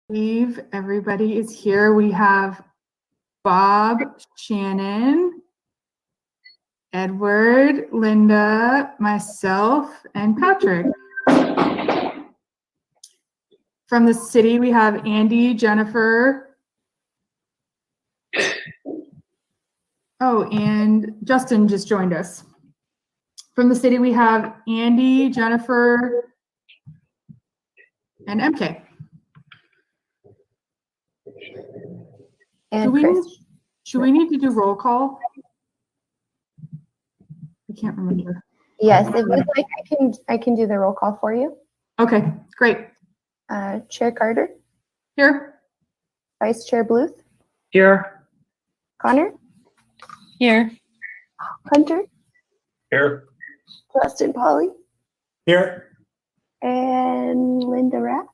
believe everybody is here. We have Bob, Shannon, Edward, Linda, myself, and Patrick. From the city, we have Andy, Jennifer. Oh, and Justin just joined us. From the city, we have Andy, Jennifer, and MK. And Should we need to do roll call? I can't remember. Yes, if you'd like, I can do the roll call for you. Okay, great. Chair Carter, Here. Vice Chair Bluth, Here. Connor, Here. Hunter, Here. Justin Polly, Here. and Linda Rath,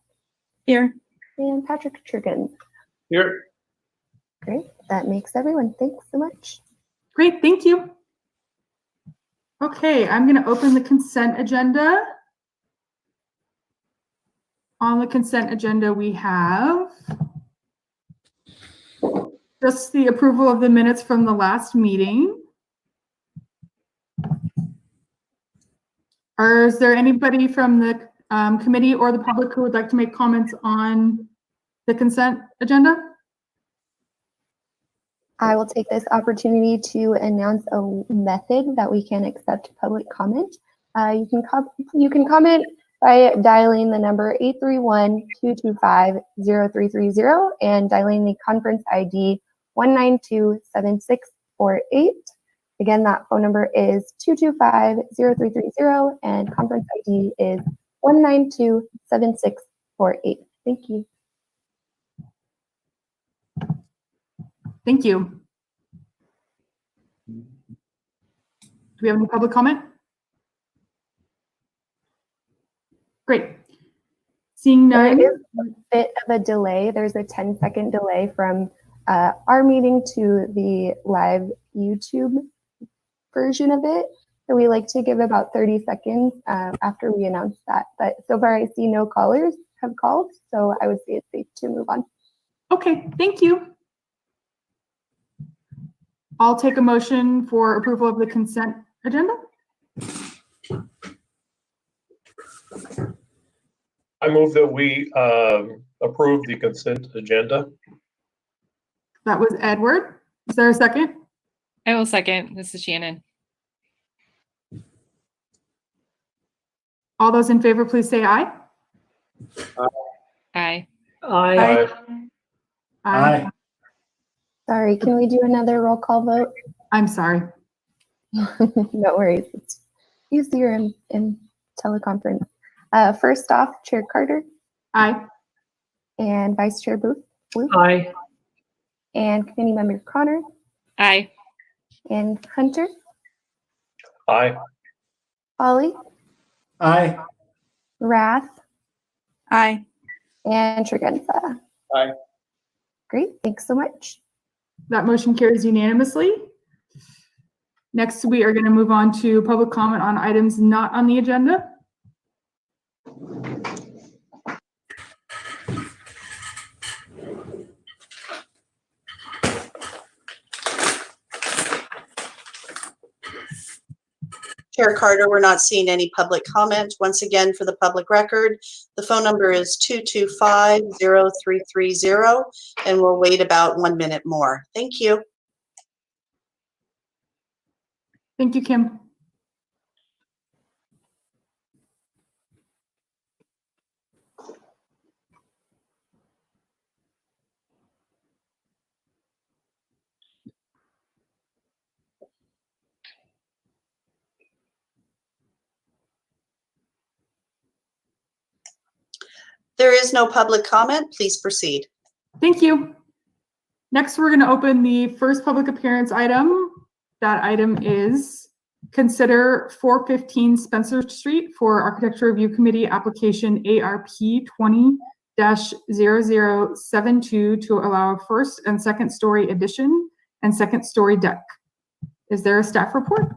Here. and Patrick Triggan. Here. Great, that makes everyone. Thanks so much. Great, thank you. Okay, I'm going to open the consent agenda. On the consent agenda, we have just the approval of the minutes from the last meeting. Is there anybody from the committee or the public who would like to make comments on the consent agenda? I will take this opportunity to announce a method that we can accept public comment. You can comment by dialing the number 831-225-0330 and dialing the conference ID 1927648. Again, that phone number is 225-0330 and conference ID is 1927648. Thank you. Thank you. Do we have any public comment? Great. Seeing none. There is a bit of a delay. There's a 10-second delay from our meeting to the live YouTube version of it. So we like to give about 30 seconds after we announce that. But so far I see no callers have called, so I would say it's safe to move on. Okay, thank you. I'll take a motion for approval of the consent agenda. I move that we approve the consent agenda. That was Edward. Is there a second? I will second. This is Shannon. All those in favor, please say aye. Aye. Aye. Aye. Sorry, can we do another roll call vote? I'm sorry. No worries. It's easier in teleconference. First off, Chair Carter Aye. and Vice Chair Bluth. Aye. And Committee Member Connor Aye. and Hunter, Aye. Polly, Aye. Rath, Aye. and Tregenza. Aye. Great, thanks so much. That motion carries unanimously. Next, we are going to move on to public comment on items not on the agenda. Chair Carter, we're not seeing any public comment. Once again, for the public record, the phone number is 225-0330, and we'll wait about 1 minute more. Thank you. Thank you, Kim. There is no public comment. Please proceed. Thank you. Next, we're going to open the first public appearance item. That item is consider 415 Spencer Street for Architecture Review Committee application ARP 20-0072 to allow a first and second story addition and second story deck. Is there a staff report?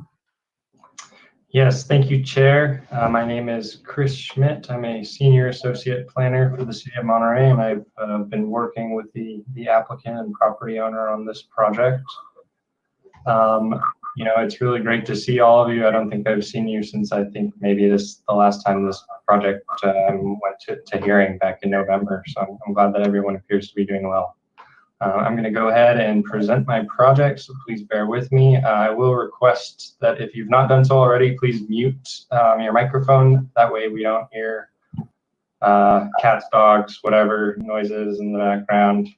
Yes, thank you, Chair. My name is Chris Schmidt. I'm a Senior Associate Planner for the City of Monterey, and I've been working with the applicant and property owner on this project. You know, it's really great to see all of you. I don't think I've seen you since I think maybe the last time this project went to hearing back in November. So I'm glad that everyone appears to be doing well. I'm going to go ahead and present my project, so please bear with me. I will request that if you've not done so already, please mute your microphone. That way we don't hear cats, dogs, whatever noises in the background.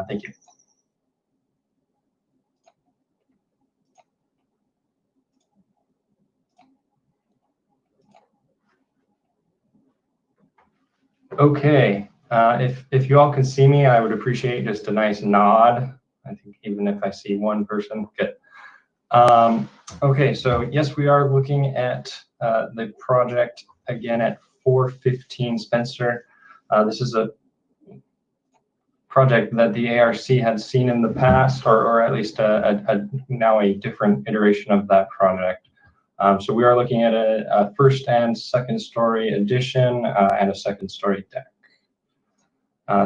Thank you. Okay, if you all can see me, I would appreciate just a nice nod. I think even if I see one person, good. Okay, so yes, we are looking at the project again at 415 Spencer. This is a project that the ARC had seen in the past, or at least now a different iteration of that project. So we are looking at a first and second story addition and a second story deck.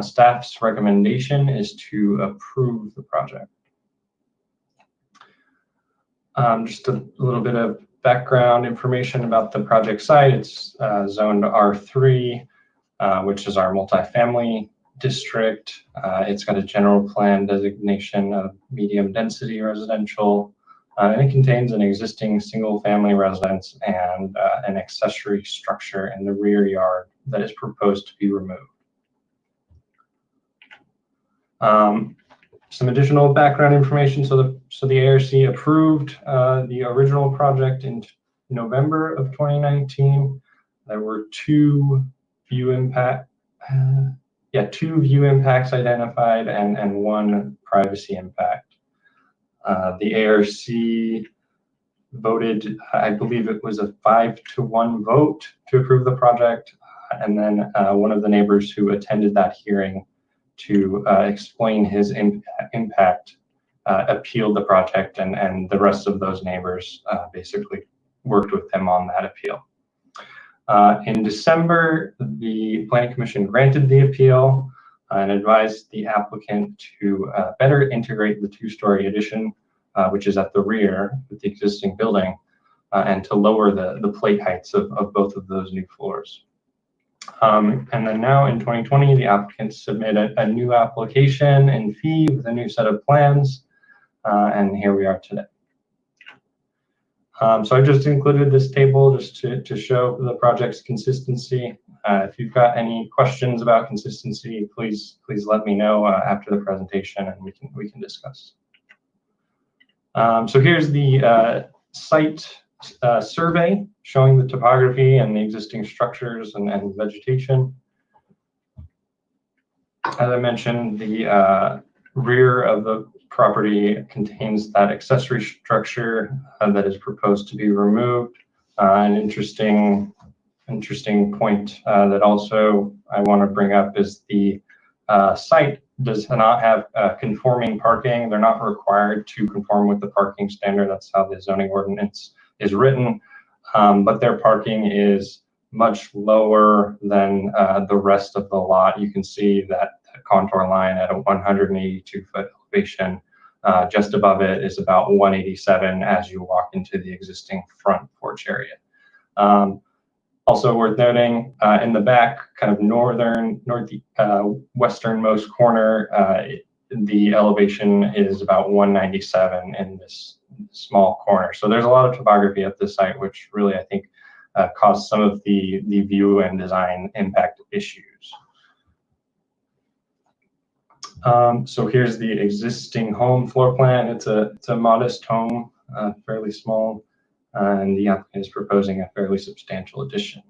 Staff's recommendation is to approve the project. Just a little bit of background information about the project site. It's zoned R3, which is our multifamily district. It's got a general plan designation of medium density residential. And it contains an existing single family residence and an accessory structure in the rear yard that is proposed to be removed. Some additional background information. So the ARC approved the original project in November of 2019. There were two view impacts identified and one privacy impact. The ARC voted, I believe it was a 5-to-1 vote to approve the project. And then one of the neighbors who attended that hearing to explain his impact appealed the project, and the rest of those neighbors basically worked with him on that appeal. In December, the Planning Commission granted the appeal and advised the applicant to better integrate the two-story addition, which is at the rear with the existing building, and to lower the plate heights of both of those new floors. And then now in 2020, the applicant submitted a new application and fee with a new set of plans, and here we are today. So I just included this table just to show the project's consistency. If you've got any questions about consistency, please let me know after the presentation, and we can discuss. So here's the site survey showing the topography and the existing structures and vegetation. As I mentioned, the rear of the property contains that accessory structure that is proposed to be removed. An interesting point that also I want to bring up is the site does not have conforming parking. They're not required to conform with the parking standard. That's how the zoning ordinance is written, but their parking is much lower than the rest of the lot. You can see that contour line at a 182-foot elevation. Just above it is about 187 as you walk into the existing front porch area. Also worth noting, in the back, kind of westernmost corner, the elevation is about 197 in this small corner. So there's a lot of topography at this site, which really, I think, caused some of the view and design impact issues. So here's the existing home floor plan. It's a modest home, fairly small, and the applicant is proposing a fairly substantial addition.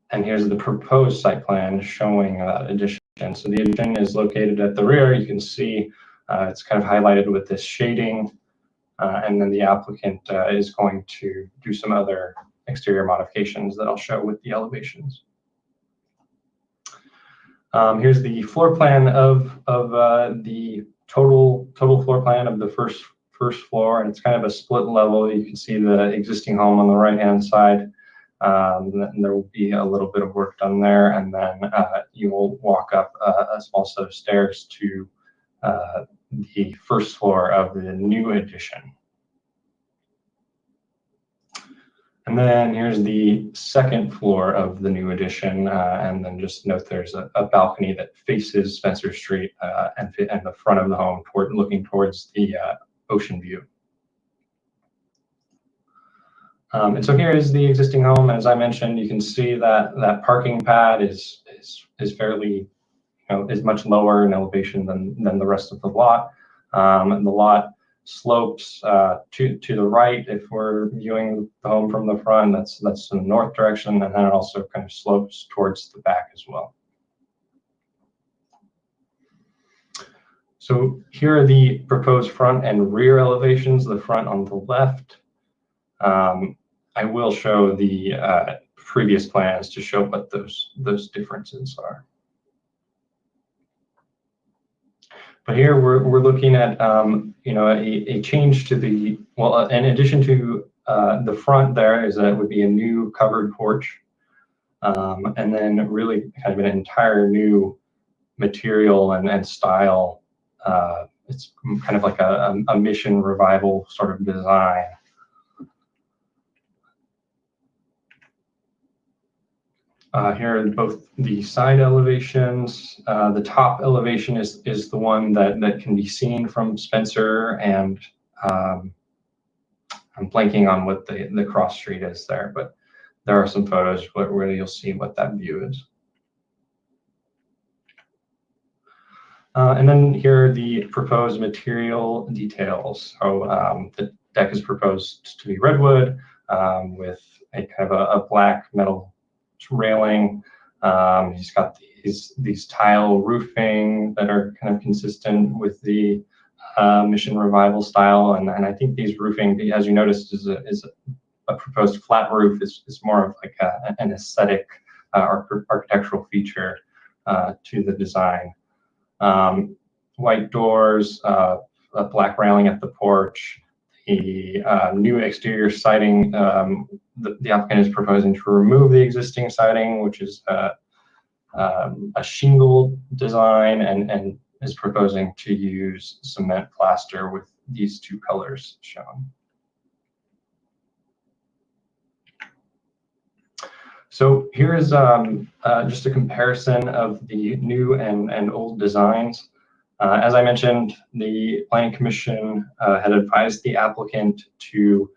And here's the proposed site plan showing that addition. So the addition is located at the rear. You can see it's kind of highlighted with this shading, and then the applicant is going to do some other exterior modifications that I'll show with the elevations. Here's the floor plan of the total floor plan of the first first floor, and it's kind of a split level. You can see the existing home on the right-hand side. And there will be a little bit of work done there, and then you will walk up a small set of stairs to the first floor of the new addition. And then here's the second floor of the new addition, and then just note there's a balcony that faces Spencer Street and the front of the home, looking towards the ocean view. And so here is the existing home. As I mentioned, you can see that that parking pad is fairly, is much lower in elevation than the rest of the lot. And the lot slopes to the right. If we're viewing the home from the front, that's in the north direction, and then it also kind of slopes towards the back as well. So here are the proposed front and rear elevations. The front on the left. I will show the previous plans to show what those differences are. But here we're looking at a change to the, well, in addition to the front there is that it would be a new covered porch, and then really kind of an entire new material and style. It's kind of like a mission revival sort of design. Here are both the side elevations. The top elevation is the one that can be seen from Spencer, and I'm blanking on what the cross street is there, but there are some photos where you'll see what that view is. And then here are the proposed material details. So the deck is proposed to be redwood with a kind of a black metal railing. He's got these tile roofing that are kind of consistent with the mission revival style, and I think these roofing, as you noticed, is a proposed flat roof. Is more of like an aesthetic architectural feature to the design. White doors, a black railing at the porch. The new exterior siding, the applicant is proposing to remove the existing siding, which is a shingle design, and is proposing to use cement plaster with these two colors shown. So here is just a comparison of the new and old designs. As I mentioned, the Planning Commission had advised the applicant to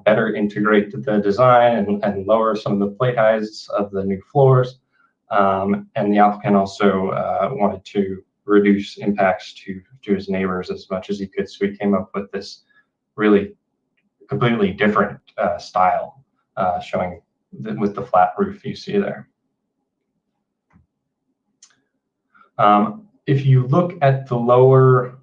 better integrate the design and lower some of the plate heights of the new floors. And the applicant also wanted to reduce impacts to his neighbors as much as he could. So he came up with this really completely different style, showing with the flat roof you see there. If you look at the lower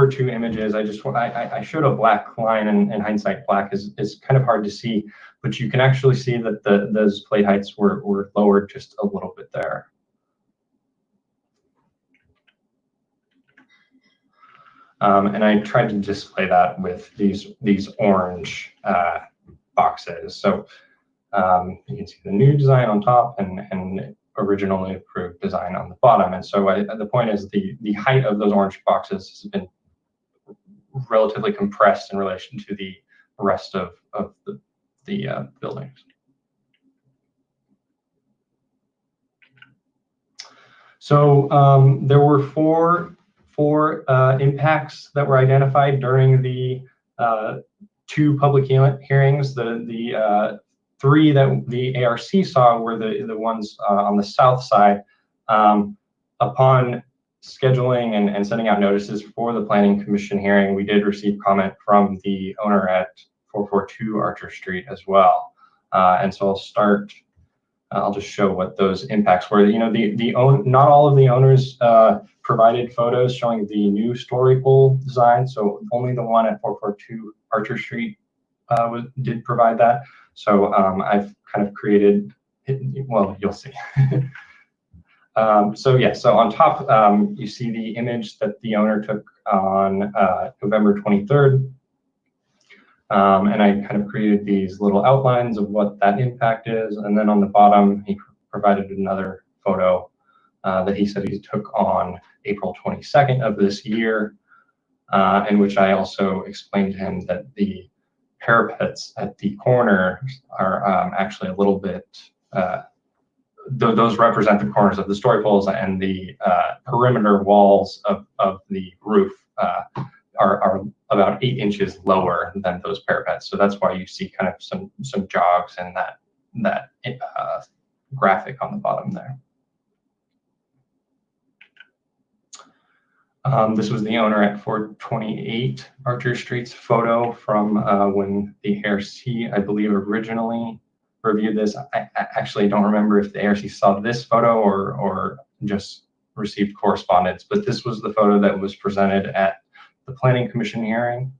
two images, I showed a black line, and in hindsight, black is kind of hard to see, but you can actually see that those plate heights were lowered just a little bit there. And I tried to display that with these orange boxes. So you can see the new design on top and originally approved design on the bottom. And so the point is the height of those orange boxes has been relatively compressed in relation to the rest of the buildings. So there were four impacts that were identified during the two public hearings. The three that the ARC saw were the ones on the south side. Upon scheduling and sending out notices for the Planning Commission hearing, we did receive comment from the owner at 442 Archer Street as well. And so I'll just show what those impacts were. Not all of the owners provided photos showing the new story pole design, so only the one at 442 Archer Street did provide that. So I've kind of created, well, you'll see. So on top, you see the image that the owner took on November 23rd. And I kind of created these little outlines of what that impact is. And then on the bottom, he provided another photo that he said he took on April 22nd of this year, in which I also explained to him that the parapets at the corner are actually a little bit, those represent the corners of the story poles, and the perimeter walls of the roof are about 8 inches lower than those parapets. So that's why you see kind of some jogs in that graphic on the bottom there. This was the owner at 428 Archer Street's photo from when the ARC, I believe, originally reviewed this. I actually don't remember if the ARC saw this photo or just received correspondence, but this was the photo that was presented at the Planning Commission hearing.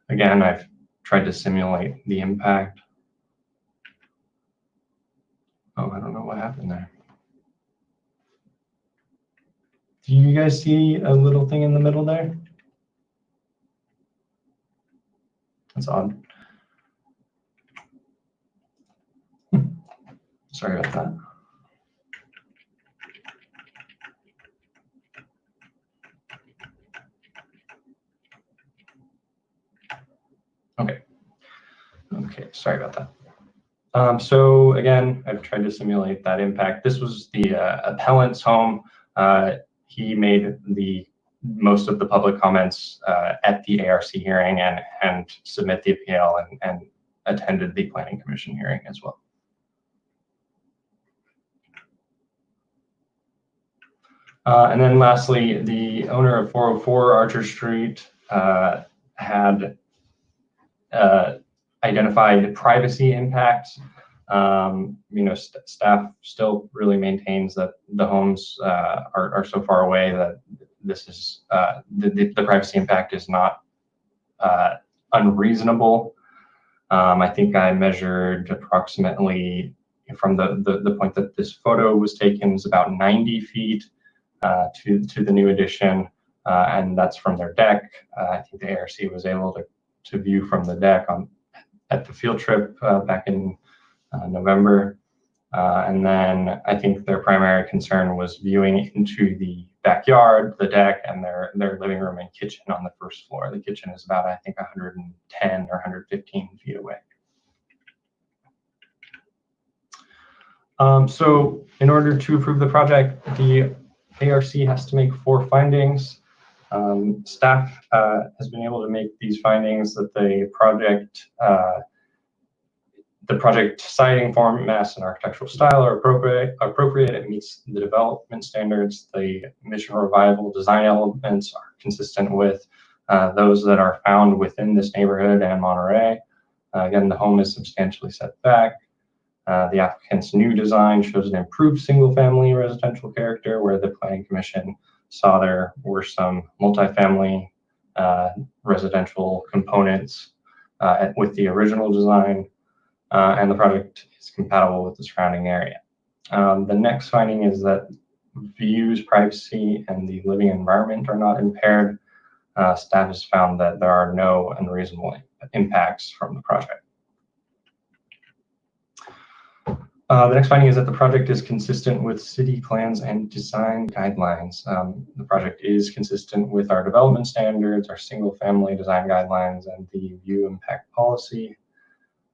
Again, I've tried to simulate the impact. Oh, I don't know what happened there. Do you guys see a little thing in the middle there? That's odd. Sorry about that. Okay, sorry about that. So again, I've tried to simulate that impact. This was the appellant's home. He made most of the public comments at the ARC hearing and submit the appeal and attended the Planning Commission hearing as well. And then lastly, the owner of 404 Archer Street had identified privacy impacts. Staff still really maintains that the homes are so far away that this is the privacy impact is not unreasonable. I think I measured approximately from the point that this photo was taken is about 90 feet to the new addition, and that's from their deck. I think the ARC was able to view from the deck at the field trip back in November. And then I think their primary concern was viewing into the backyard, the deck, and their living room and kitchen on the first floor. The kitchen is about, I think, 110 or 115 feet away. So in order to approve the project, the ARC has to make 4 findings. Staff has been able to make these findings that the project siting, form, mass, and architectural style are appropriate. It meets the development standards. The mission revival design elements are consistent with those that are found within this neighborhood and Monterey. Again, the home is substantially set back. The applicant's new design shows an improved single-family residential character, where the Planning Commission saw there were some multifamily residential components with the original design, and the project is compatible with the surrounding area. The next finding is that views, privacy, and the living environment are not impaired. Staff has found that there are no unreasonable impacts from the project. The next finding is that the project is consistent with city plans and design guidelines. The project is consistent with our development standards, our single-family design guidelines, and the view impact policy.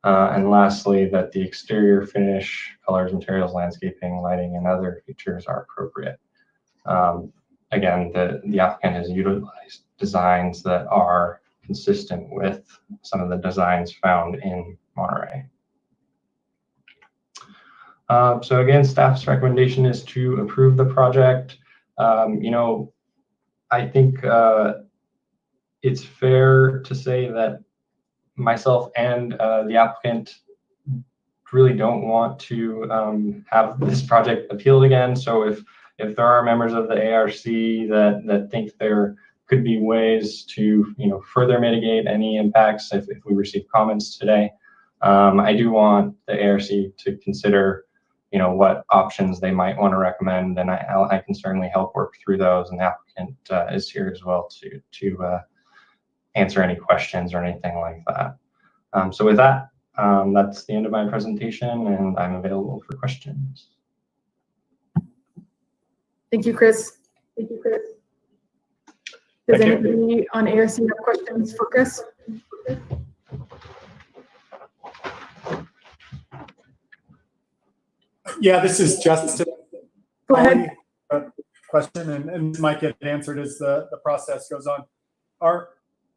And lastly, that the exterior finish, colors, materials, landscaping, lighting, and other features are appropriate. Again, the applicant has utilized designs that are consistent with some of the designs found in Monterey. So again, staff's recommendation is to approve the project. I think it's fair to say that myself and the applicant really don't want to have this project appealed again. So if there are members of the ARC that think there could be ways to further mitigate any impacts if we receive comments today, I do want the ARC to consider what options they might want to recommend, and I can certainly help work through those, and the applicant applicant is here as well to answer any questions or anything like that. So with that, that's the end of my presentation, and I'm available for questions. Thank you, Chris. Thank you, Chris. Does anybody on ARC have questions for Chris? Yeah, this is Justin. Go ahead. Question, and this might get answered as the process goes on. Are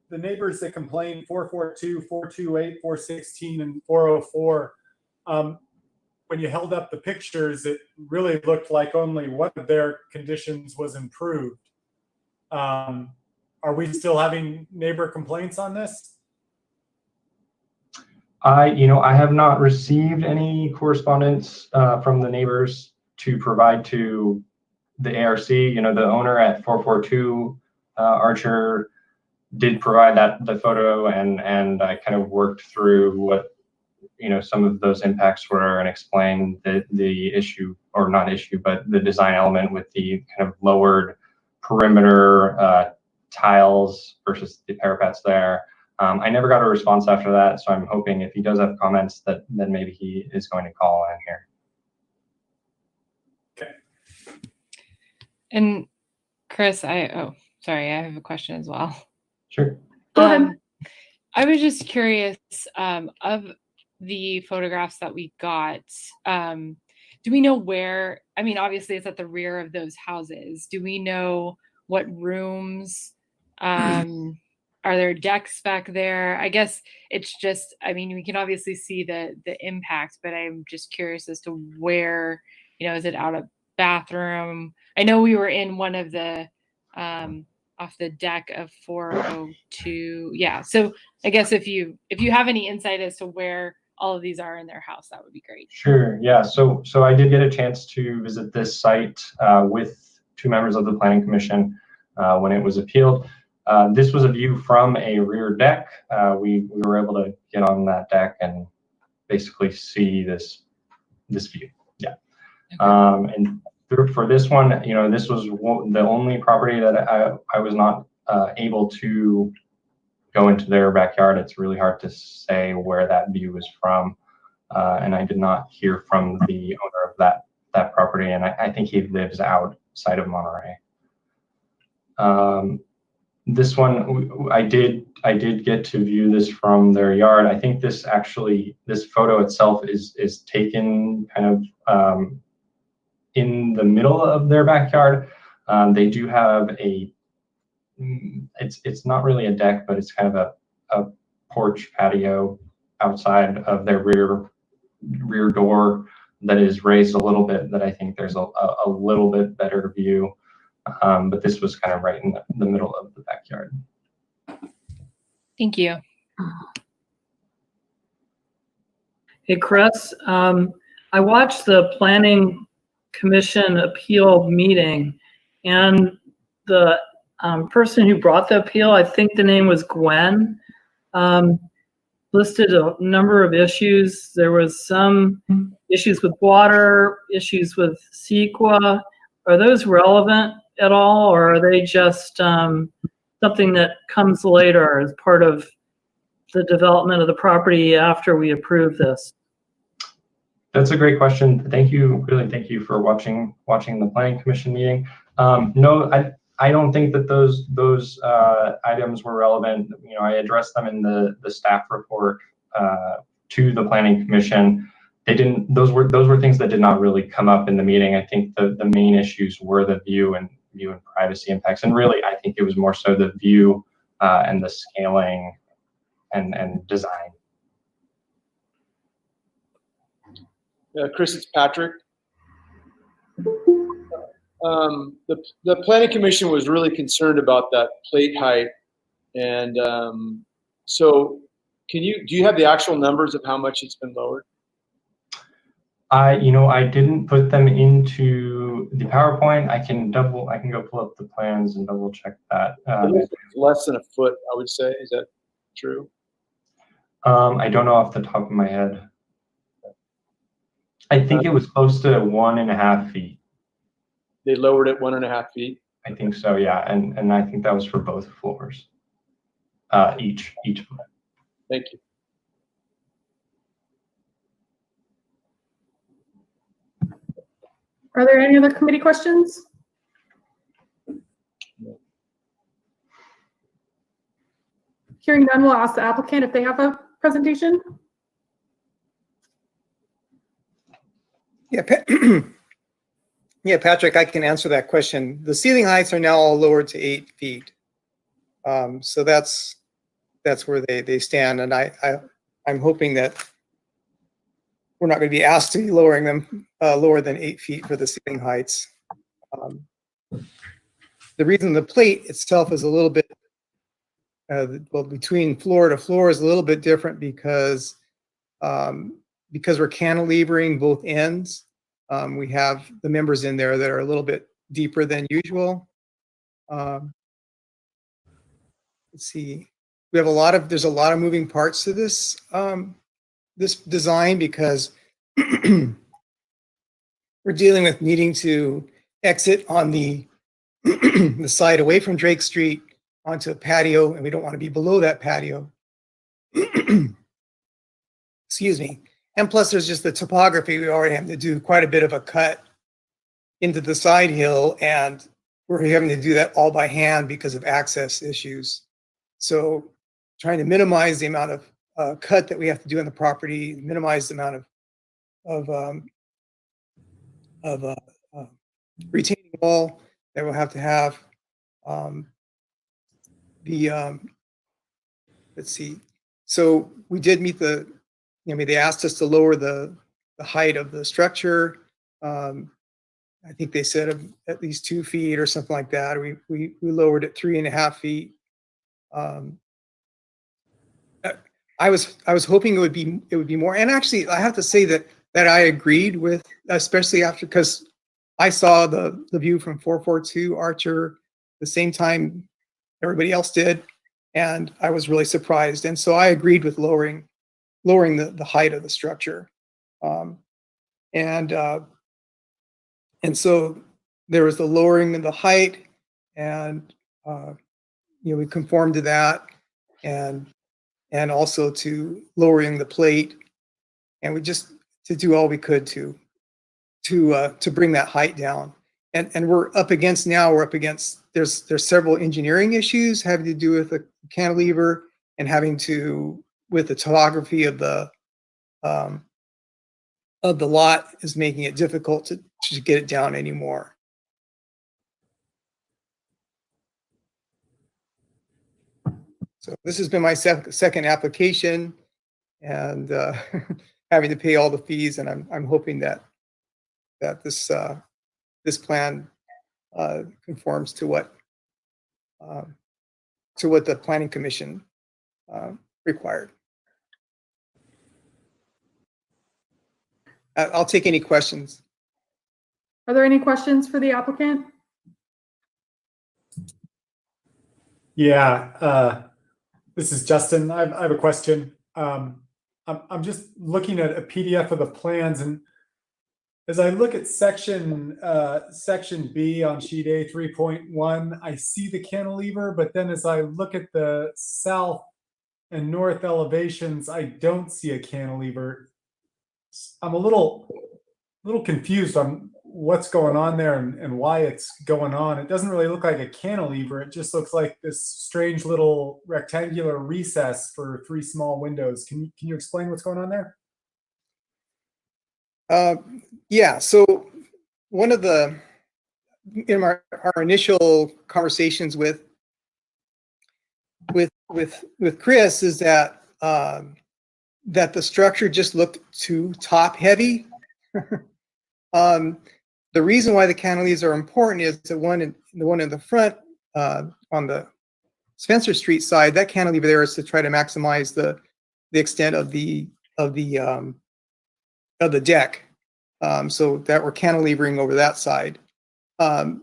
the neighbors that complain 442, 428, 416, and 404, when you held up the pictures, it really looked like only one of their conditions was improved. Are we still having neighbor complaints on this? I have not received any correspondence from the neighbors to provide to the ARC. The owner at 442 Archer did provide the photo, and I kind of worked through what some of those impacts were and explained the issue, or not issue, but the design element with the kind of lowered perimeter tiles versus the parapets there. I never got a response after that, so I'm hoping if he does have comments that then maybe he is going to call in here. Okay. And Chris, sorry, I have a question as well. Sure. Go ahead. I was just curious, of the photographs that we got, do we know where, I mean, obviously it's at the rear of those houses. Do we know what rooms, are there decks back there? I guess it's just, I mean, we can obviously see the impact, but I'm just curious as to where, is it out a bathroom? I know we were in one of the, off the deck of 402. Yeah. So I guess if you have any insight as to where all of these are in their house, that would be great. Sure. Yeah. So I did get a chance to visit this site with 2 members of the Planning Commission when it was appealed. This was a view from a rear deck. We were able to get on that deck and basically see this view. Yeah. Okay. And for this one, this was the only property that I was not able to go into their backyard. It's really hard to say where that view is from. And I did not hear from the owner of that property. And I think he lives outside of Monterey. This one, I did get to view this from their yard. I think this photo itself is taken kind of in the middle of their backyard. They do have it's not really a deck, but it's kind of a porch patio outside of their rear door that is raised a little bit, that I think there's a little bit better view. But this was kind of right in the middle of the backyard. Thank you. Hey, Chris, I watched the Planning Commission appeal meeting, and the person who brought the appeal, I think the name was Gwen, listed a number of issues. There was some issues with water, issues with CEQA. Are those relevant at all, or are they just something that comes later as part of the development of the property after we approve this? That's a great question. Thank you, really thank you for watching the Planning Commission meeting. No, I don't think that those items were relevant. I addressed them in the staff report to the Planning Commission. Those were things that did not really come up in the meeting. I think the main issues were the view and privacy impacts, and really I think it was more so the view and the scaling and design. Chris, it's Patrick. The Planning Commission was really concerned about that plate height, and so do you have the actual numbers of how much it's been lowered? I didn't put them into the PowerPoint. I can go pull up the plans and double check that. Less than a foot, I would say. Is that true? I don't know off the top of my head. I think it was close to 1.5 feet. They lowered it 1.5 feet. I think so, yeah, and I think that was for both floors, each of them. Thank you. Are there any other committee questions? Hearing none, we'll ask the applicant if they have a presentation. Yeah, yeah, Patrick, I can answer that question. The ceiling heights are now all lowered to 8 feet. So that's where they stand, and I'm hoping that we're not going to be asked to be lowering them lower than 8 feet for the ceiling heights. The reason the plate itself is a little bit, well, between floor to floor is a little bit different because we're cantilevering both ends. We have the members in there that are a little bit deeper than usual. Let's see. We have there's a lot of moving parts to this this design because we're dealing with needing to exit on the the side away from Drake Street onto a patio, and we don't want to be below that patio. Excuse me. And plus there's just the topography. We already have to do quite a bit of a cut into the side hill, and we're having to do that all by hand because of access issues. So trying to minimize the amount of cut that we have to do on the property, minimize the amount of retaining wall that we'll have to have. Let's see. So we did meet the, I mean, they asked us to lower the height of the structure. I think they said at least 2 feet or something like that. We lowered it 3.5 feet. I was hoping it would be more. And actually, I have to say that I agreed with, especially after, because I saw the view from 442 Archer the same time everybody else did, and I was really surprised. And so I agreed with lowering the height of the structure. And so there was the lowering of the height, and we conformed to that, and also to lowering the plate, and we just to do all we could to bring that height down. And we're up against there's several engineering issues having to do with the cantilever and having to with the topography of the lot is making it difficult to get it down anymore. So this has been my second application, and having to pay all the fees, and I'm hoping that this plan conforms to what the Planning Commission required. I'll take any questions. Are there any questions for the applicant? Yeah, this is Justin. I have a question. I'm just looking at a PDF of the plans, and as I look at section B on sheet A 3.1, I see the cantilever, but then as I look at the south and north elevations, I don't see a cantilever. I'm a little confused on what's going on there and why it's going on. It doesn't really look like a cantilever. It just looks like this strange little rectangular recess for 3 small windows. Can you explain what's going on there? Yeah, so one of in our initial conversations with Chris is that the structure just looked too top heavy. The reason why the cantilevers are important is the one in the front on the Spencer Street side, that cantilever there is to try to maximize the extent of the deck, so that we're cantilevering over that side, and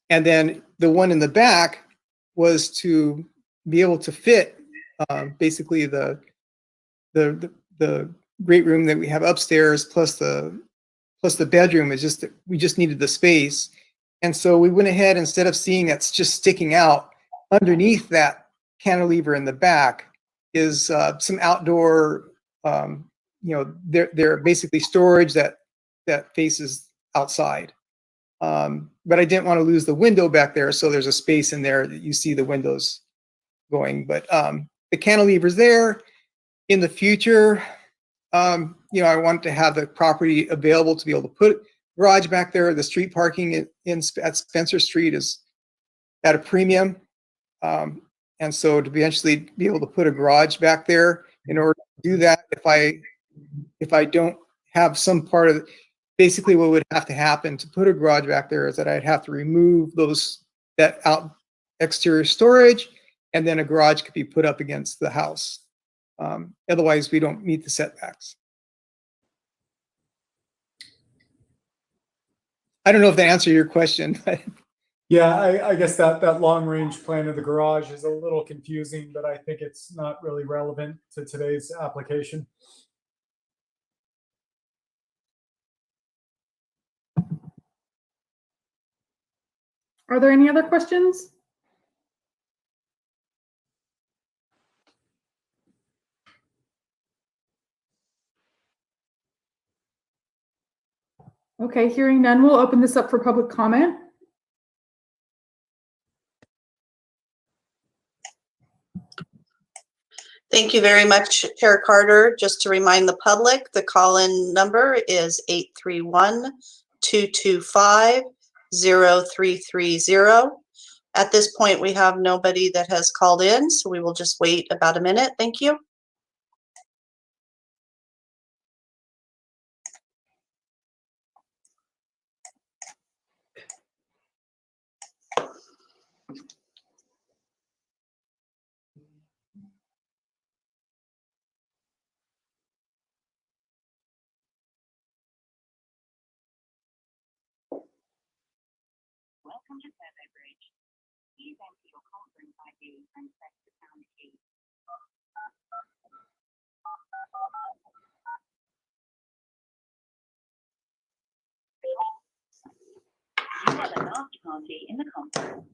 then the one in the back was to be able to fit basically the great room that we have upstairs plus the bedroom. Is just that we just needed the space, And so we went ahead, instead of seeing that's just sticking out, underneath that cantilever in the back is some outdoor, they're basically storage that faces outside. But I didn't want to lose the window back there, so there's a space in there that you see the windows going. But the cantilever's there. In the future, I want to have the property available to be able to put garage back there. The street parking at Spencer Street is at a premium. And so to eventually be able to put a garage back there, in order to do that, if I don't have some part of, basically what would have to happen to put a garage back there is that I'd have to remove that exterior storage, and then a garage could be put up against the house. Otherwise, we don't meet the setbacks. I don't know if that answered your question, but Yeah, I guess that long range plan of the garage is a little confusing, but I think it's not really relevant to today's application. Are there any other questions? Okay, hearing none, we'll open this up for public comment. Thank you very much, Chair Carter. Just to remind the public, the call-in number is 831-225-0330. At this point, we have nobody that has called in, so we will just wait about a minute. Thank you. Welcome to Survey Bridge. Please enter your conference ID and press the pound key. You are the last party in the conference.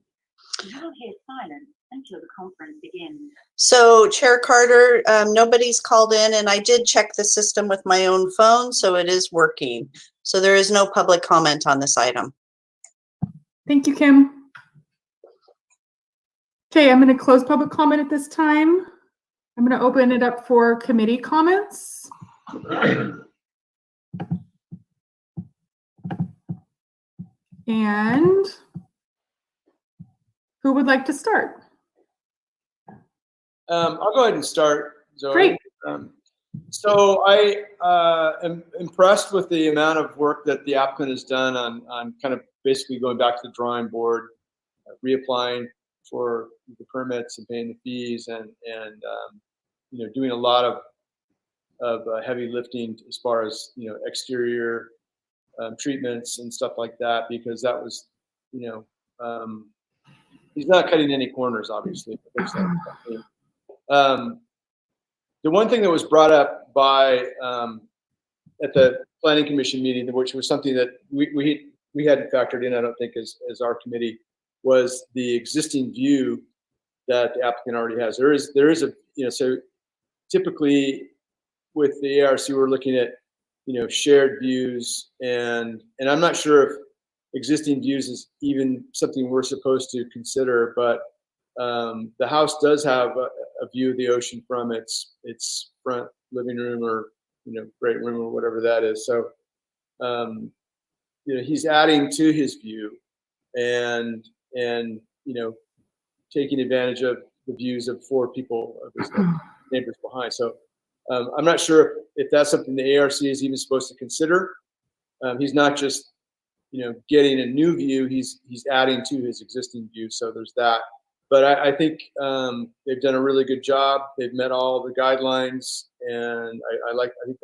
You will hear silence until the conference begins. So, Chair Carter, nobody's called in, and I did check the system with my own phone, so it is working. So there is no public comment on this item. Thank you, Kim. Okay, I'm going to close public comment at this time. I'm going to open it up for committee comments. And who would like to start? I'll go ahead and start, Zoe. Great. So I am impressed with the amount of work that the applicant has done on kind of basically going back to the drawing board, reapplying for the permits and paying the fees, and doing a lot of heavy lifting as far as exterior treatments and stuff like that, because that was he's not cutting any corners, obviously. The one thing that was brought up by at the planning commission meeting, which was something that we hadn't factored in, I don't think, as our committee, was the existing view that the applicant already has. There is a so typically with the ARC we're looking at shared views, and I'm not sure if existing views is even something we're supposed to consider, but the house does have a view of the ocean from its front living room or great room or whatever that is. So he's adding to his view and taking advantage of the views of 4 people of his neighbors behind. So I'm not sure if that's something the ARC is even supposed to consider. He's not just getting a new view, he's adding to his existing view. So there's that. But I think they've done a really good job. They've met all the guidelines, and I think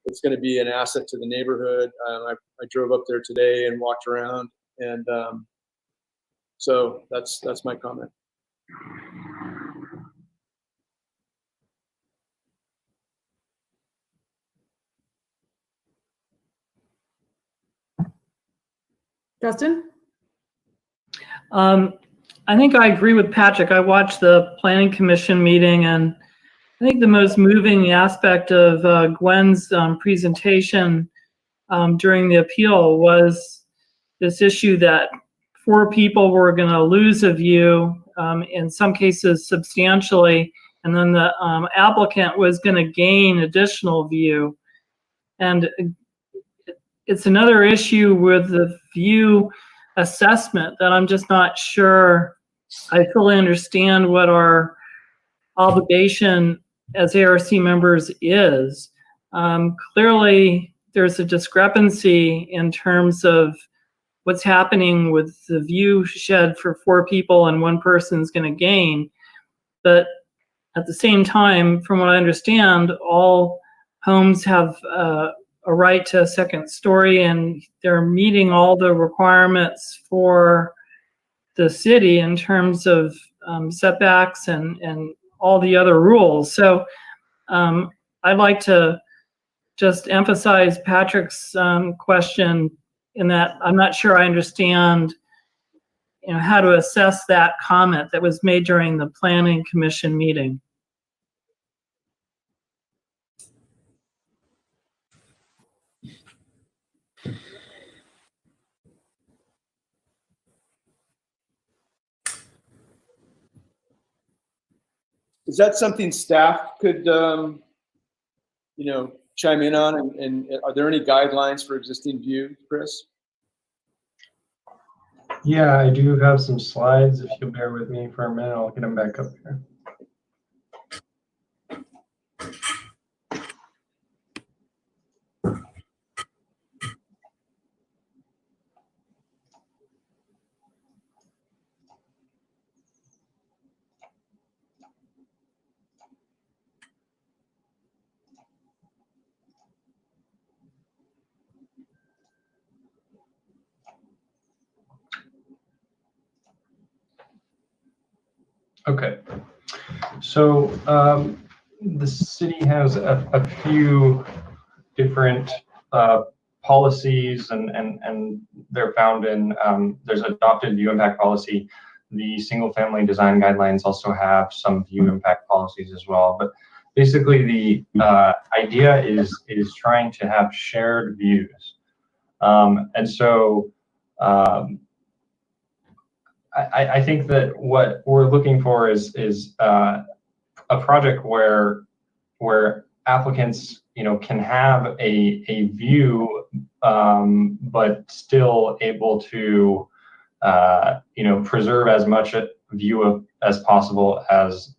it's going to be an asset to the neighborhood. I drove up there today and walked around, and so that's my comment. Justin? I think I agree with Patrick. I watched the Planning Commission meeting, and I think the most moving aspect of Gwen's presentation during the appeal was this issue that 4 people were going to lose a view, in some cases substantially, and then the applicant was going to gain additional view. And it's another issue with the view assessment that I'm just not sure I fully understand what our obligation as ARC members is. Clearly, there's a discrepancy in terms of what's happening with the view shed for 4 people and 1 person's going to gain. But at the same time, from what I understand, all homes have a right to a second story, and they're meeting all the requirements for the city in terms of setbacks and all the other rules. So I'd like to just emphasize Patrick's question in that I'm not sure I understand, how to assess that comment that was made during the Planning Commission meeting. Is that something staff could, chime in on? And are there any guidelines for existing view, Chris? Yeah, I do have some slides. If you'll bear with me for a minute, I'll get them back up here. Okay, so the city has a few different policies, and they're found in, there's adopted view impact policy. The single family design guidelines also have some view impact policies as well. But basically the idea is trying to have shared views. And so I think that what we're looking for is a project where applicants, can have a view, but still able to, preserve as much view as possible as,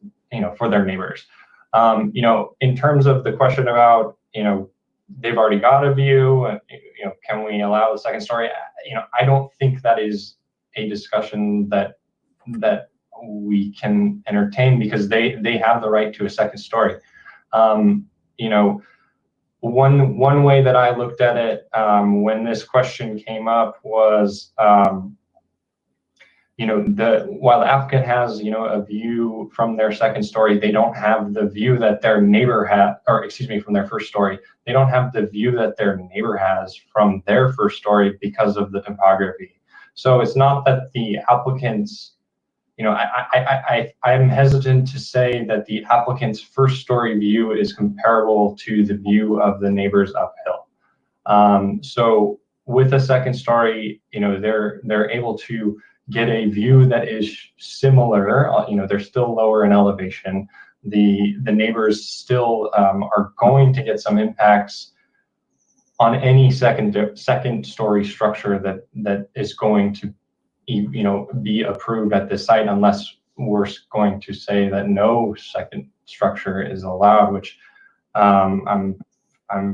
for their neighbors. In terms of the question about, they've already got a view, can we allow the second story? I don't think that is a discussion that we can entertain, because they have the right to a second story. One way that I looked at it when this question came up was, while the applicant has, a view from their second story, they don't have the view that their neighbor had, or excuse me, from their first story, they don't have the view that their neighbor has from their first story because of the topography. So it's not that the applicants, I'm hesitant to say that the applicant's first story view is comparable to the view of the neighbors uphill. So with a second story, they're able to get a view that is similar. They're still lower in elevation. The neighbors still are going to get some impacts on any second story structure that is going to be approved at this site, unless we're going to say that no second structure is allowed, which I'm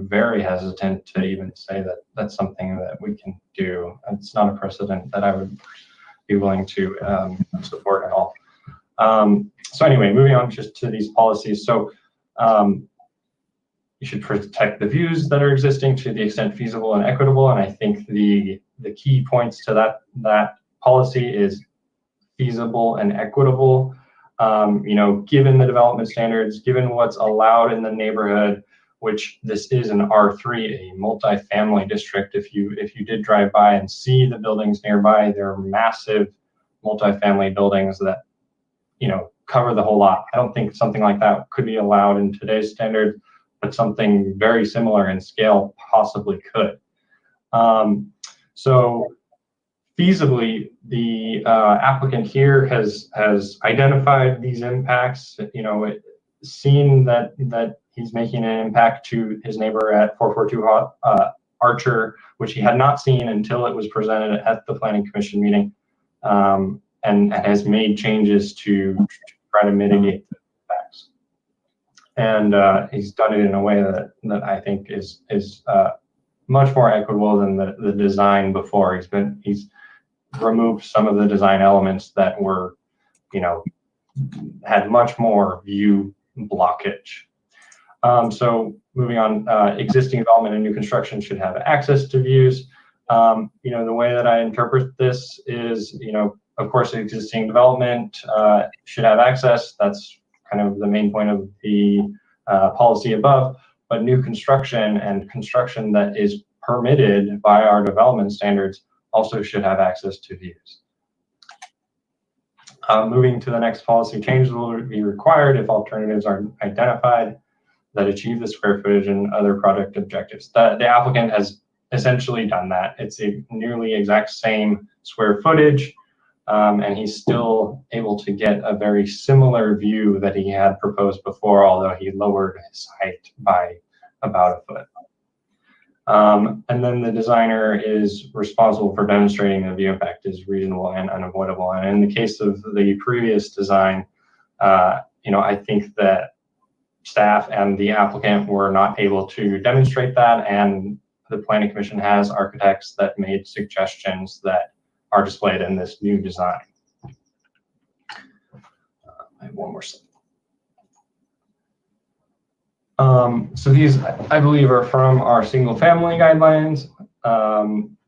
very hesitant to even say that that's something that we can do. It's not a precedent that I would be willing to support at all. So anyway, moving on just to these policies. So you should protect the views that are existing to the extent feasible and equitable. And I think the key points to that policy is feasible and equitable. Given the development standards, given what's allowed in the neighborhood, which this is an R3, a multifamily district. If you did drive by and see the buildings nearby, they're massive multifamily buildings that, cover the whole lot. I don't think something like that could be allowed in today's standard, but something very similar in scale possibly could. So feasibly, the applicant here has identified these impacts, seen that he's making an impact to his neighbor at 442 Archer, which he had not seen until it was presented at the Planning Commission meeting, and has made changes to try to mitigate the impacts. And he's done it in a way that I think is much more equitable than the design before. He's removed some of the design elements that were, had much more view blockage. So moving on, existing development and new construction should have access to views. The way that I interpret this is, of course, existing development should have access. That's kind of the main point of the policy above. But new construction and construction that is permitted by our development standards also should have access to views. Moving to the next policy, changes will be required if alternatives are identified that achieve the square footage and other project objectives. The applicant has essentially done that. It's a nearly exact same square footage, and he's still able to get a very similar view that he had proposed before, although he lowered his height by about a foot. And then the designer is responsible for demonstrating the view impact is reasonable and unavoidable. And in the case of the previous design, I think that staff and the applicant were not able to demonstrate that, and the Planning Commission has architects that made suggestions that are displayed in this new design. I have one more slide. So these, I believe, are from our single family guidelines.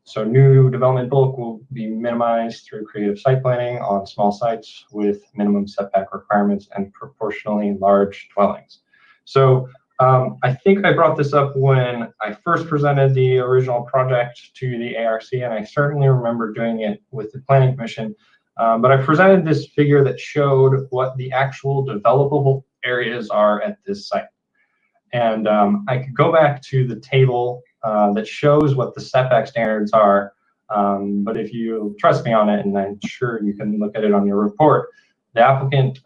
So new development bulk will be minimized through creative site planning on small sites with minimum setback requirements and proportionally large dwellings. So I think I brought this up when I first presented the original project to the ARC, and I certainly remember doing it with the Planning Commission. But I presented this figure that showed what the actual developable areas are at this site. And I could go back to the table that shows what the setback standards are. But if you trust me on it, and I'm sure you can look at it on your report, the applicant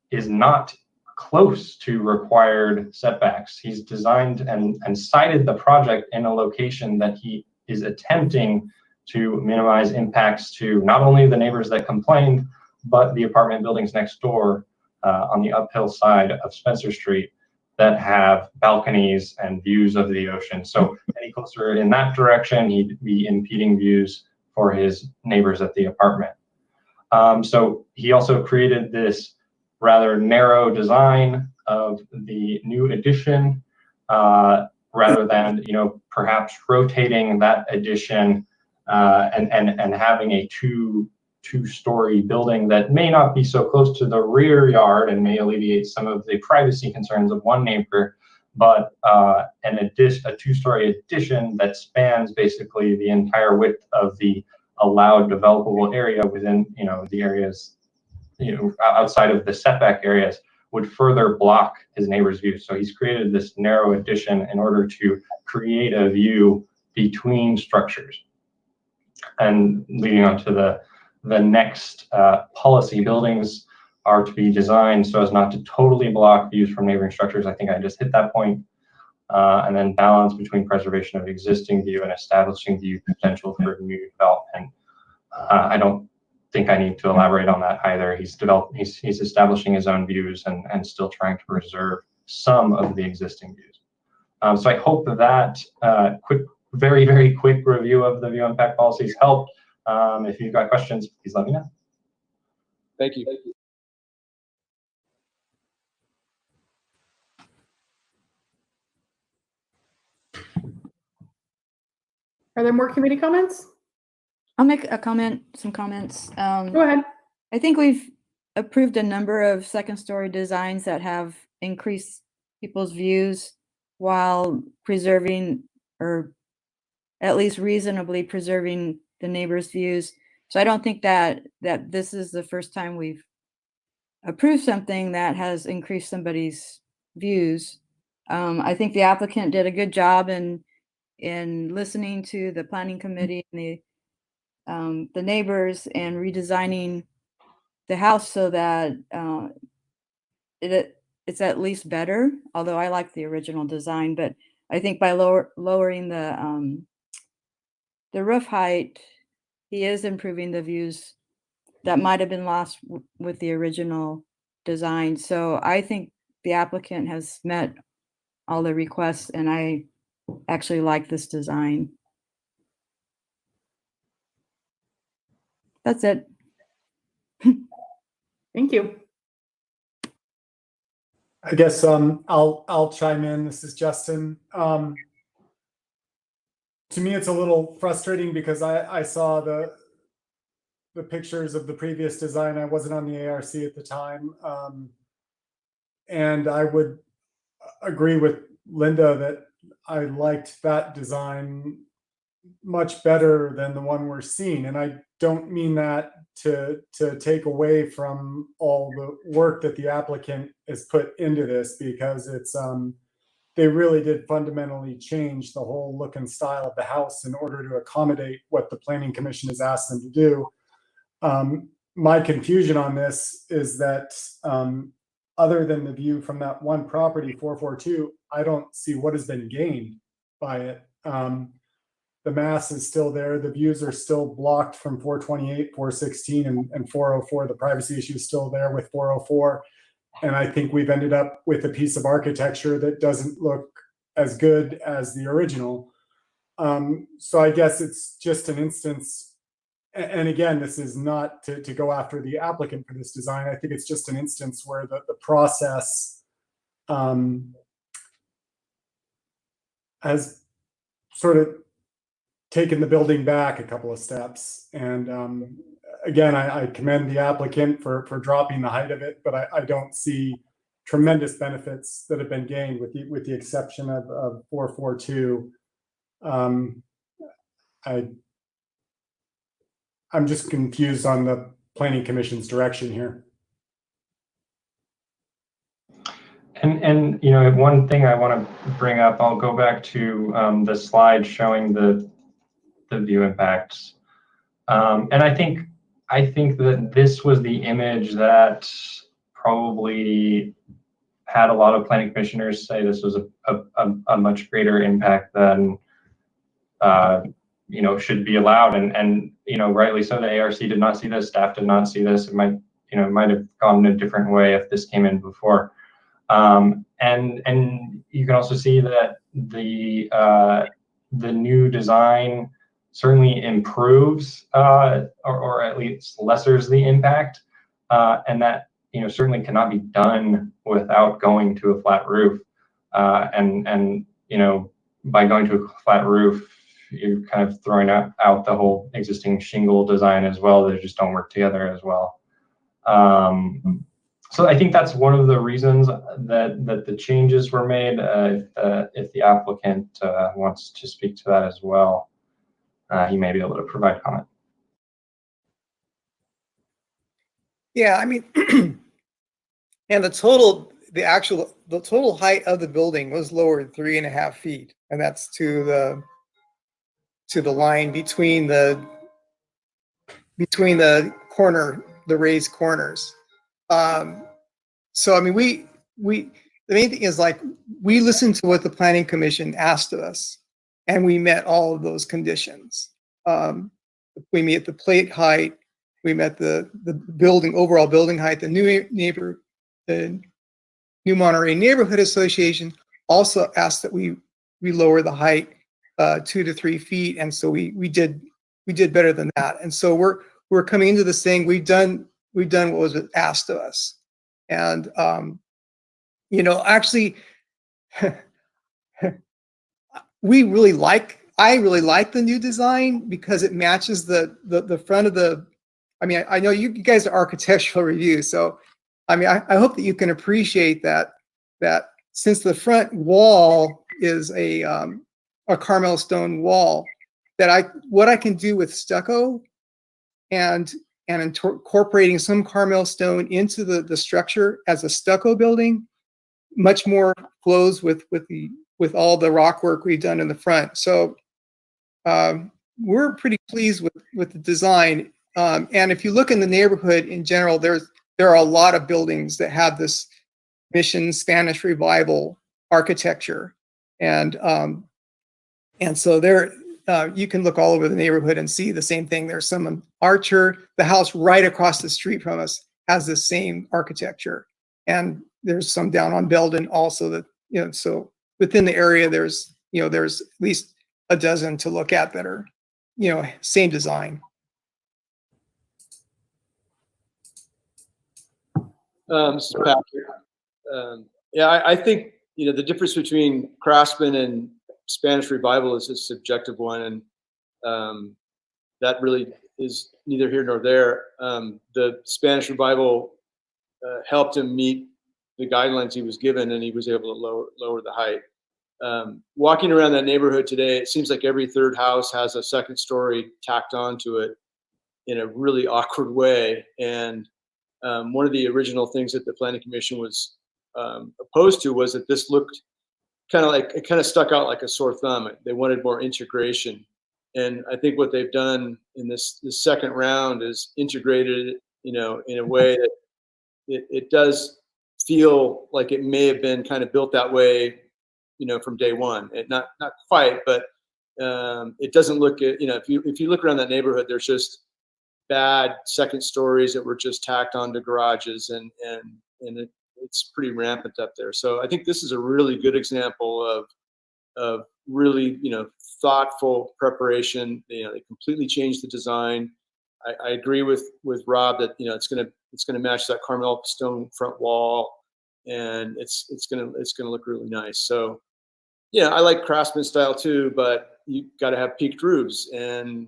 is not close to required setbacks. He's designed and cited the project in a location that he is attempting to minimize impacts to not only the neighbors that complained, but the apartment buildings next door on the uphill side of Spencer Street that have balconies and views of the ocean. So any closer in that direction, he'd be impeding views for his neighbors at the apartment. So he also created this rather narrow design of the new addition, rather than perhaps rotating that addition and having a two-story building that may not be so close to the rear yard and may alleviate some of the privacy concerns of one neighbor, but a two-story addition that spans basically the entire width of the allowed developable area within the areas outside of the setback areas would further block his neighbor's view. So he's created this narrow addition in order to create a view between structures. And leading on to the next policy, buildings are to be designed so as not to totally block views from neighboring structures. I think I just hit that point. And then balance between preservation of existing view and establishing view potential for new development. I don't think I need to elaborate on that either. He's establishing his own views and still trying to preserve some of the existing views. So I hope that very, very quick review of the view impact policies helped. If you've got questions, please let me know. Thank you. Are there more committee comments? I'll make some comments. Go ahead. I think we've approved a number of second-story designs that have increased people's views while preserving, or at least reasonably preserving, the neighbors' views. So I don't think that this is the first time we've approved something that has increased somebody's views. I think the applicant did a good job in listening to the planning committee and the neighbors and redesigning the house so that it's at least better. Although I like the original design, but I think by lowering the roof height, he is improving the views that might have been lost with the original design. So I think the applicant has met all the requests, and I actually like this design. That's it. Thank you. I guess I'll chime in. This is Justin. To me, it's a little frustrating because I saw the pictures of the previous design. I wasn't on the ARC at the time, and I would agree with Linda that I liked that design much better than the one we're seeing. And I don't mean that to take away from all the work that the applicant has put into this, because it's they really did fundamentally change the whole look and style of the house in order to accommodate what the Planning Commission has asked them to do. My confusion on this is that other than the view from that one property, 442, I don't see what has been gained by it. The mass is still there. The views are still blocked from 428, 416, and 404. The privacy issue is still there with 404. And I think we've ended up with a piece of architecture that doesn't look as good as the original. So I guess it's just an instance. And again, this is not to go after the applicant for this design. I think it's just an instance where the process has sort of taken the building back a couple of steps. And again, I commend the applicant for dropping the height of it, but I don't see tremendous benefits that have been gained with the exception of 442. I'm just confused on the Planning Commission's direction here. And you know, one thing I want to bring up, I'll go back to the slide showing the view impacts, and I think that this was the image that probably had a lot of planning commissioners say this was a much greater impact than you know, should be allowed, and you know, rightly so. The ARC did not see this, staff did not see this. It might have gone a different way if this came in before. And you can also see that the new design certainly improves or at least lessers the impact, and that, you know, certainly cannot be done without going to a flat roof. And you know, by going to a flat roof, you're kind of throwing out the whole existing shingle design as well. They just don't work together as well. So I think that's one of the reasons that the changes were made. If the applicant wants to speak to that as well, he may be able to provide comment. Yeah, I mean, and the total height of the building was lowered 3.5 feet, and that's to the line between the corner, the raised corners. So I mean, the main thing is, like, we listened to what the Planning Commission asked of us, and we met all of those conditions. We met the plate height, we met the overall building height. The New Monterey Neighborhood Association also asked that we lower the height 2 to 3 feet, and so we did better than that. And so we're coming into this saying we've done what was asked of us. And you know, actually, I really like the new design because it matches the front of the. I mean, I know you guys are architectural review, so I mean, I hope that you can appreciate that since the front wall is a Carmel stone wall, that what I can do with stucco and incorporating some Carmel stone into the structure as a stucco building, much more flows with all the rock work we've done in the front. So we're pretty pleased with the design. And if you look in the neighborhood in general, there are a lot of buildings that have this Mission Spanish Revival architecture, and so there you can look all over the neighborhood and see the same thing. There's some in Archer. The house right across the street from us has the same architecture, and there's some down on Belden also. That so within the area there's at least a dozen to look at that are same design. This is Patrick. Yeah, I think the difference between Craftsman and Spanish Revival is a subjective one, and that really is neither here nor there. The Spanish Revival helped him meet the guidelines he was given, and he was able to lower the height. Walking around that neighborhood today, it seems like every third house has a second story tacked onto it in a really awkward way. And one of the original things that the Planning Commission was opposed to was that this looked kind of stuck out like a sore thumb. They wanted more integration. And I think what they've done in this second round is integrated it, in a way that it does feel like it may have been kind of built that way, from day one. Not quite, but it doesn't look at, if you look around that neighborhood, there's just bad second stories that were just tacked onto garages, and it's pretty rampant up there. So I think this is a really good example of really, thoughtful preparation. They completely changed the design. I agree with Rob that it's gonna match that Carmel stone front wall, and it's gonna look really nice. So I like Craftsman style too, but you got to have peaked roofs, and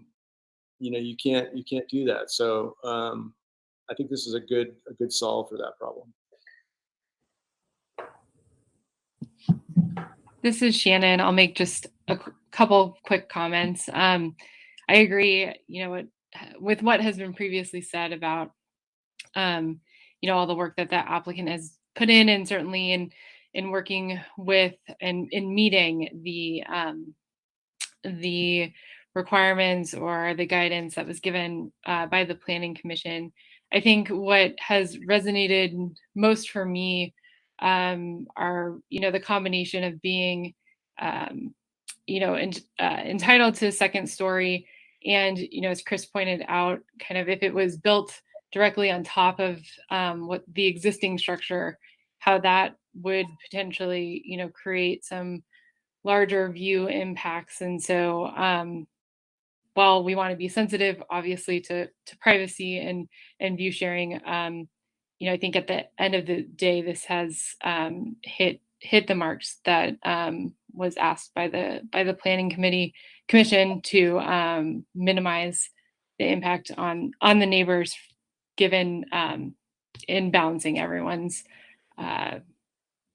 you can't do that. So I think this is a good solve for that problem. This is Shannon. I'll make just a couple quick comments. I agree, with what has been previously said about, all the work that applicant has put in, and certainly in working with and in meeting the requirements or the guidance that was given by the Planning Commission. I think what has resonated most for me are the combination of being entitled to second story, and as Chris pointed out, kind of if it was built directly on top of what the existing structure, how that would potentially create some larger view impacts. And so while we want to be sensitive obviously to privacy and view sharing, I think at the end of the day, this has hit the marks that was asked by the Planning Commission to minimize the impact on the neighbors, given in balancing everyone's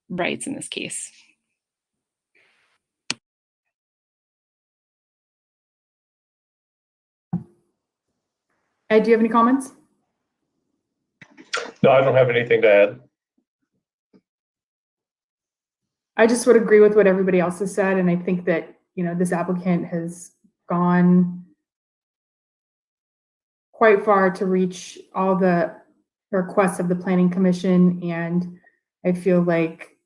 rights in this case. Ed, do you have any comments? No, I don't have anything to add. I just would agree with what everybody else has said, and I think that this applicant has gone quite far to reach all the requests of the Planning Commission, and I feel like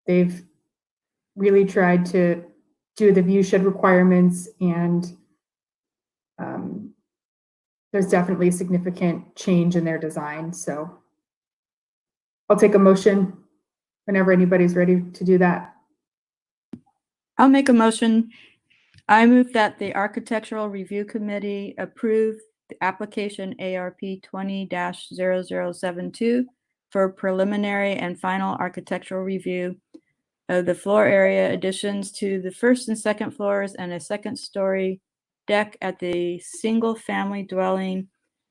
they've really tried to do the view shed requirements, and there's definitely a significant change in their design. So I'll take a motion whenever anybody's ready to do that. I'll make a motion. I move that the Architectural Review Committee approve the application ARP 20-0072 for preliminary and final architectural review of the floor area additions to the first and second floors and a second story deck at the single family dwelling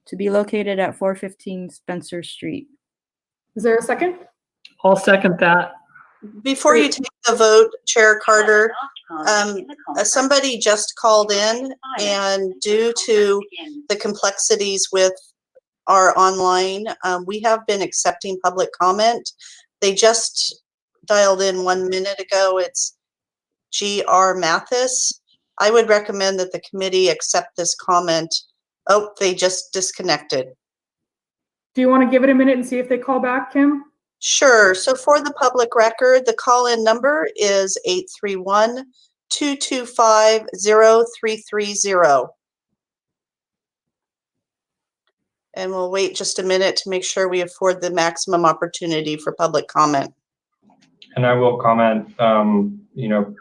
to be located at 415 Spencer Street. Is there a second? I'll second that. Before you take the vote, Chair Carter, somebody just called in, and due to the complexities with our online, we have been accepting public comment. They just dialed in 1 minute ago. It's G.R. Mathis. I would recommend that the committee accept this comment. Oh, they just disconnected. Do you want to give it a minute and see if they call back, Kim? Sure. So for the public record, the call-in number is 831-225-0330. And we'll wait just a minute to make sure we afford the maximum opportunity for public comment. And I will comment, you know,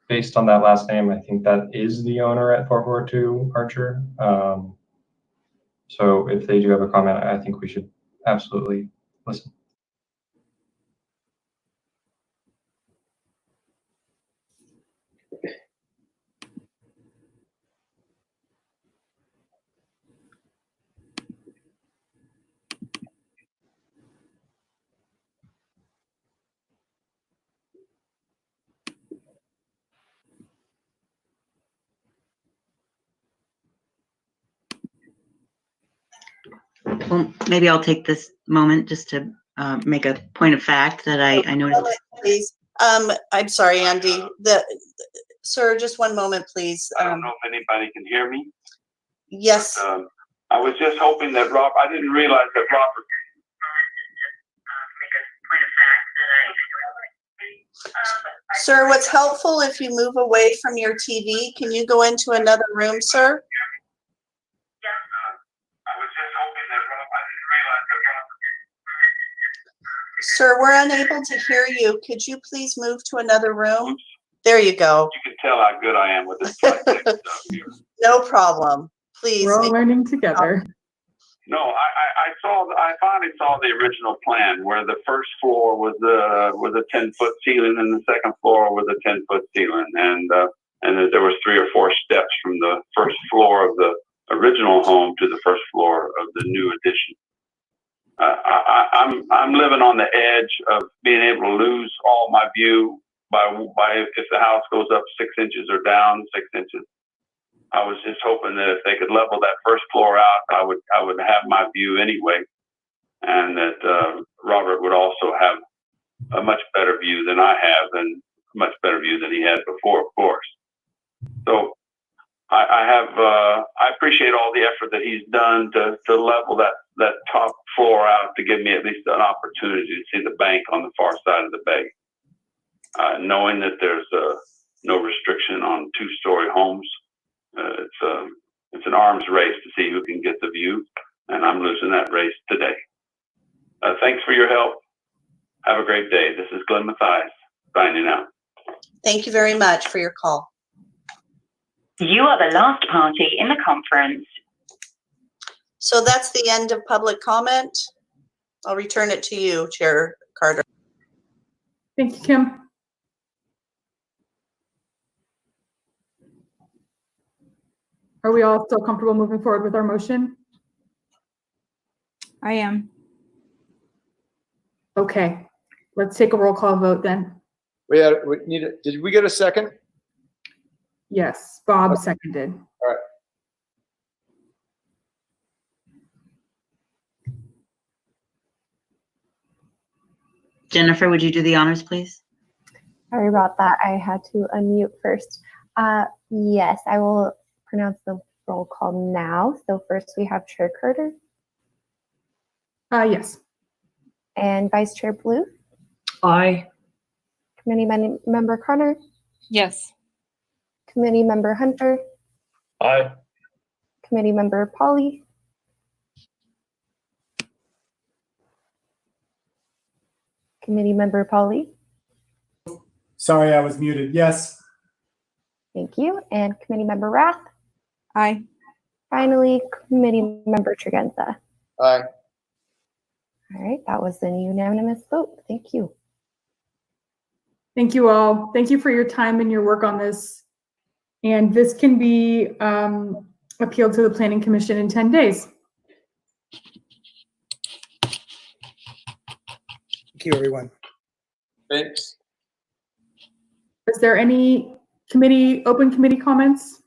based on that last name, I think that is the owner at 442 Archer. So if they do have a comment, I think we should absolutely listen. Well, maybe I'll take this moment just to make a point of fact that I noticed. Please. I'm sorry, Andy. Sir, just one moment, please. I don't know if anybody can hear me. Yes. But, I was just hoping that I didn't realize that Robert. Sir, what's helpful if you move away from your TV? Can you go into another room, sir? Sir, we're unable to hear you. Could you please move to another room? There you go. You can tell how good I am with this stuff here. No problem. Please. We're all learning together. No, I finally saw the original plan where the first floor was a 10-foot ceiling and the second floor was a 10-foot ceiling, and that there was 3 or 4 steps from the first floor of the original home to the first floor of the new addition. I'm living on the edge of being able to lose all my view by if the house goes up 6 inches or down 6 inches. I was just hoping that if they could level that first floor out, I would have my view anyway, and that Robert would also have a much better view than I have, and a much better view than he had before, of course. So I appreciate all the effort that he's done to level that top floor out to give me at least an opportunity to see the bank on the far side of the bay. Knowing that there's no restriction on 2-story homes, it's an arms race to see who can get the view, and I'm losing that race today. Thanks for your help. Have a great day. This is Glenn Mathias signing out. Thank you very much for your call. You are the last party in the conference. So that's the end of public comment. I'll return it to you, Chair Carter. Thank you, Kim. Are we all still comfortable moving forward with our motion? I am. Okay, let's take a roll call vote then. Did we get a second? Yes, Bob seconded. All right. Jennifer, would you do the honors, please? Sorry about that. I had to unmute first. Yes, I will pronounce the roll call now. So first we have Chair Carter. Yes. And Vice Chair Blue. Aye. Committee Member Connor. Yes. Committee Member Hunter. Aye. Committee Member Polly. Committee Member Polly. Sorry, I was muted. Yes. Thank you. And Committee Member Rath. Aye. Finally, Committee Member Tregenza. Aye. All right, that was an unanimous vote. Thank you. Thank you all. Thank you for your time and your work on this. And this can be appealed to the Planning Commission in 10 days. Thank you, everyone. Thanks. Is there any open committee comments?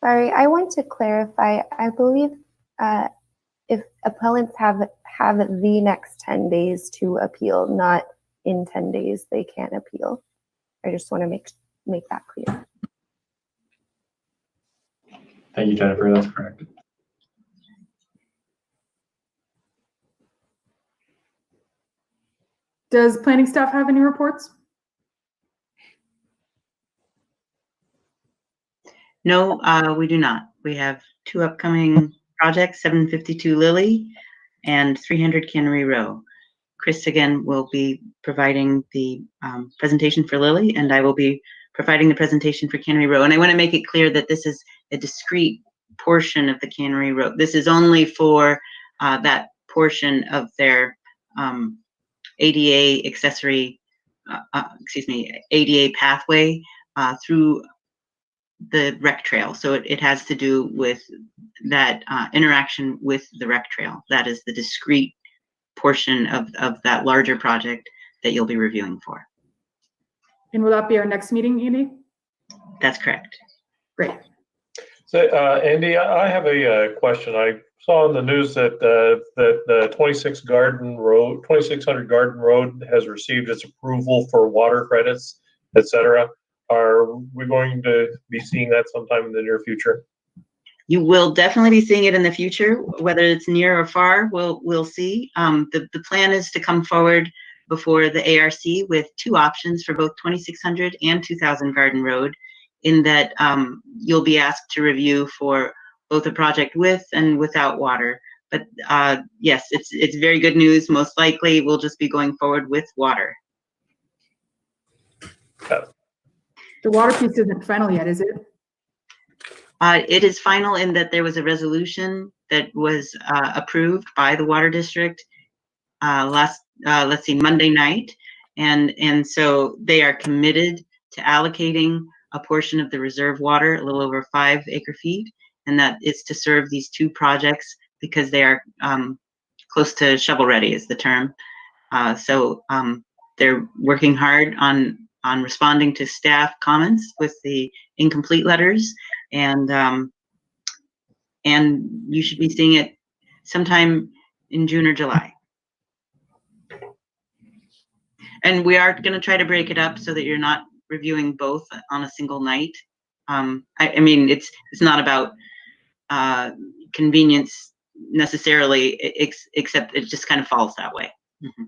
Sorry, I want to clarify. I believe if appellants have the next 10 days to appeal, not in 10 days they can't appeal. I just want to make that clear. Thank you, Jennifer. That's correct. Does planning staff have any reports? No, we do not. We have 2 upcoming projects, 752 Lily and 300 Cannery Row. Chris again will be providing the presentation for Lily, and I will be providing the presentation for Cannery Row. And I want to make it clear that this is a discrete portion of the Cannery Row. This is only for that portion of their ADA ADA pathway through the rec trail. So it has to do with that interaction with the rec trail. That is the discrete portion of that larger project that you'll be reviewing for. And will that be our next meeting, Andy? That's correct. Great. So, Andy, I have a question. I saw in the news that the 2600 Garden Road has received its approval for water credits, et cetera. Are we going to be seeing that sometime in the near future? You will definitely be seeing it in the future, whether it's near or far, we'll see. The plan is to come forward before the ARC with 2 options for both 2600 and 2000 Garden Road, in that you'll be asked to review for both a project with and without water. But yes, it's very good news. Most likely we'll just be going forward with water. The water piece isn't final yet, is it? It is final in that there was a resolution that was approved by the Water District Monday night. And so they are committed to allocating a portion of the reserve water, a little over 5 acre-feet, and that is to serve these 2 projects because they are close to shovel ready is the term. So they're working hard on responding to staff comments with the incomplete letters, and you should be seeing it sometime in June or July. And we are going to try to break it up so that you're not reviewing both on a single night. I mean, it's not about convenience necessarily, except it just kind of falls that way. Mm-hmm.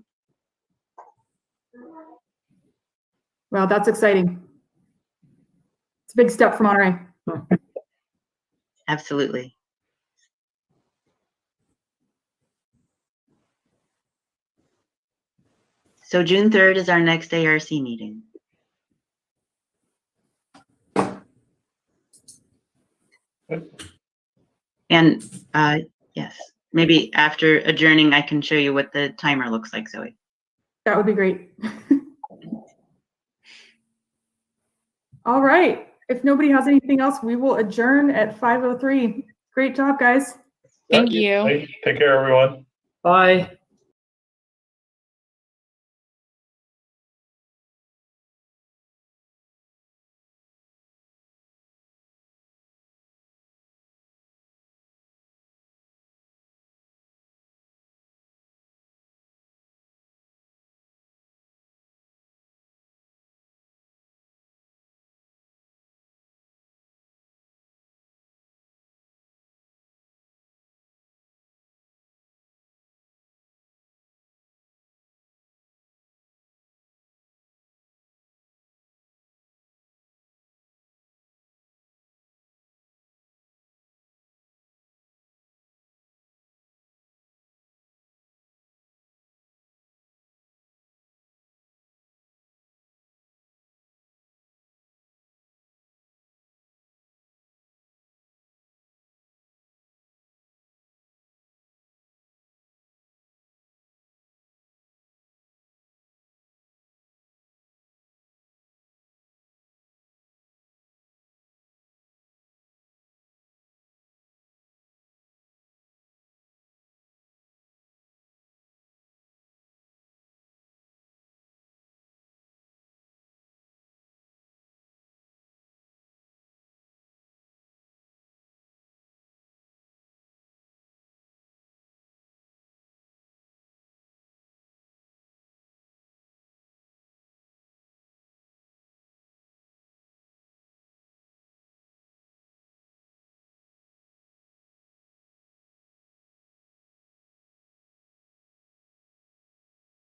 Well, that's exciting. It's a big step for Monterey. Absolutely. So June 3rd is our next ARC meeting. And yes, maybe after adjourning, I can show you what the timer looks like, Zoe. That would be great. All right. If nobody has anything else, we will adjourn at 5:03. Great job, guys. Thank you. Take care, everyone. Bye.